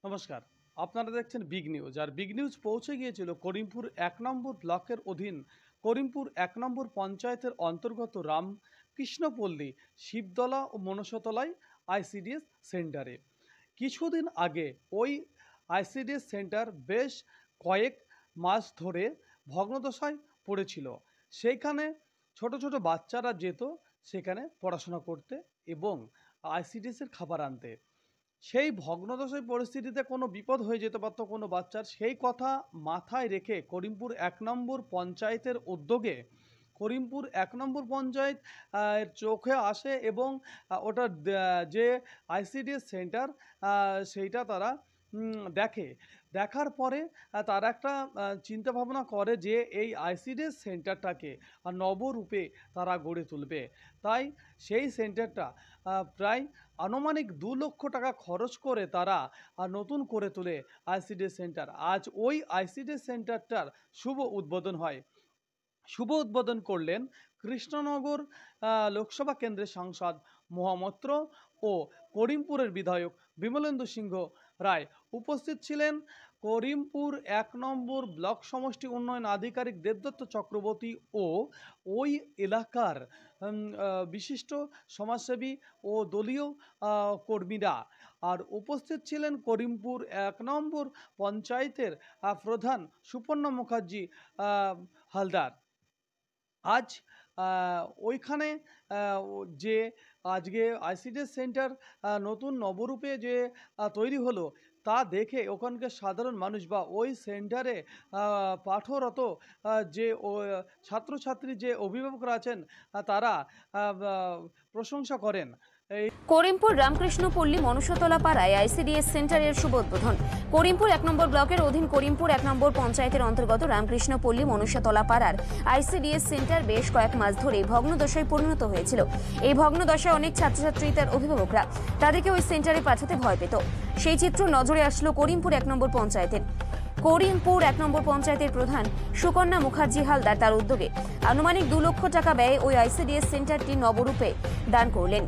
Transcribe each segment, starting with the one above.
নমস্কার, আপনারা দেখছেন বিগ নিউজ। আর বিগ নিউজ পৌঁছে গিয়েছিল করিমপুর ১ নম্বর ব্লকের অধীন করিমপুর ১ নম্বর পঞ্চায়েতের অন্তর্গত রামকৃষ্ণপল্লী, শিবতলা ও মনসাতলায় আইসিডিএস সেন্টারে। কিছুদিন আগে ওই আইসিডিএস সেন্টার বেশ কয়েক মাস ধরে ভগ্নদশায় পড়েছিল। সেইখানে ছোট ছোট বাচ্চারা যেত সেখানে পড়াশোনা করতে এবং আইসিডিএসের খাবার আনতে। সেই ভগ্নদশায় পরিস্থিতিতে কোনো বিপদ হয়ে যেতে পারত কোনো বাচ্চার, সেই কথা মাথায় রেখে করিমপুর ১ নম্বর পঞ্চায়েতের উদ্যোগে করিমপুর ১ নম্বর পঞ্চায়েত এর চোখে আসে এবং ওটা যে আইসিডিএস সেন্টার সেইটা তারা দেখে। দেখার পরে তারা একটা চিন্তাভাবনা করে যে এই আইসিডিএস সেন্টারটাকে নবরূপে তারা গড়ে তুলবে। তাই সেই সেন্টারটা প্রায় আনুমানিক ২ লক্ষ টাকা খরচ করে তারা নতুন করে তোলে আইসিডিএস সেন্টার। আজ ওই আইসিডিএস সেন্টারটার শুভ উদ্বোধন হয়। শুভ উদ্বোধন করলেন কৃষ্ণনগর লোকসভা কেন্দ্রের সাংসদ মহামৈত্র ও করিমপুরের বিধায়ক বিমলেন্দু সিংহ রায়। উপস্থিত ছিলেন করিমপুর ১ নম্বর ব্লক সমষ্টি উন্নয়ন আধিকারিক দেবদত্ত চক্রবর্তী ও ওই এলাকার বিশিষ্ট সমাজসেবী ও দলীয় কর্মীরা। আর উপস্থিত ছিলেন করিমপুর ১ নম্বর পঞ্চায়েতের প্রধান সুপর্ণা মুখার্জি হালদার। আজ ওইখানে যে আজকে আইসিডিএস সেন্টার নতুন নবরূপে যে তৈরি হলো তা দেখে ওখানকার সাধারণ মানুষ বা ওই সেন্টারে পাঠরত যে ছাত্রছাত্রী যে অভিভাবকরা আছেন তারা প্রশংসা করেন। করিমপুর রামকৃষ্ণপল্লী মনসাতলা পাড়ায় আইসিডিএস সেন্টারের শুভ উদ্বোধন। করিমপুর ১ নম্বর ব্লকের অধীন করিমপুর ১ নম্বর পঞ্চায়েতের অন্তর্গত রামকৃষ্ণপল্লী মনসাতলা পাড়ার আইসিডিএস সেন্টার বেশ কয়েক মাস ধরে ভগ্নদশায় পরিণত হয়েছিল। এই ভগ্নদশায় অনেক ছাত্রছাত্রী তার অভিভাবকরা তাদেরকে ওই সেন্টারে পাঠাতে ভয় পেত। সেই চিত্র নজরে আসলো করিমপুর ১ নম্বর পঞ্চায়েতের। করিমপুর ১ নম্বর পঞ্চায়েতের প্রধান সুকন্যা মুখার্জি হালদার তার উদ্যোগে আনুমানিক ২ লক্ষ টাকা ব্যয়ে ওই আইসিডিএস সেন্টারটি নবরূপে দান করলেন।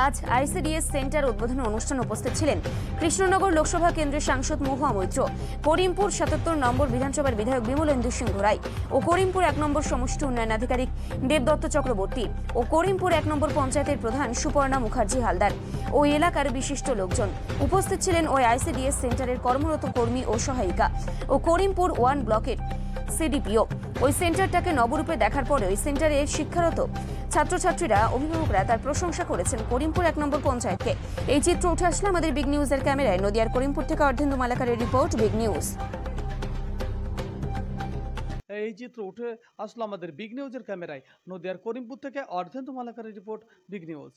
আজ আইসিডিএস সেন্টার উদ্বোধন অনুষ্ঠানে উপস্থিত ছিলেন কৃষ্ণনগর লোকসভা কেন্দ্রের সাংসদ মহুয়া মৈত্র, করিমপুর ৭৭ নম্বর বিধানসভার বিধায়ক বিমলেন্দু সিংহ রায় ও করিমপুর ১ নম্বর সমষ্টি উন্নয়ন আধিকারিক দেবদত্ত চক্রবর্তী ও করিমপুর ১ নম্বর পঞ্চায়েতের প্রধান সুপর্ণা মুখার্জি হালদার। ওই এলাকার বিশিষ্ট লোকজন উপস্থিত ছিলেন ওই আইসিডিএস সেন্টারের কর্মরত কর্মী ও সহায়িকা ও করিমপুর 1 ব্লকের সিডিপিও। ওই সেন্টারটাকে নবরূপে দেখার পরে ওই সেন্টারে শিক্ষারত ছাত্রছাত্রীরা অভিভাবকরা তার প্রশংসা করেছেন করিমপুর ১ নম্বর পঞ্চায়েতকে। এই চিত্র উঠে আসলে আমাদের বিগ নিউজের ক্যামেরায়। নদিয়ার করিমপুর থেকে অর্ধেন্দু মালাকারের রিপোর্ট, বিগ নিউজ। এই চিত্র উঠে আসলো আমাদের বিগ নিউজের ক্যামেরায়। নদিয়ার করিমপুর থেকে অর্ধেন্দু মালাকারের রিপোর্ট, বিগ নিউজ।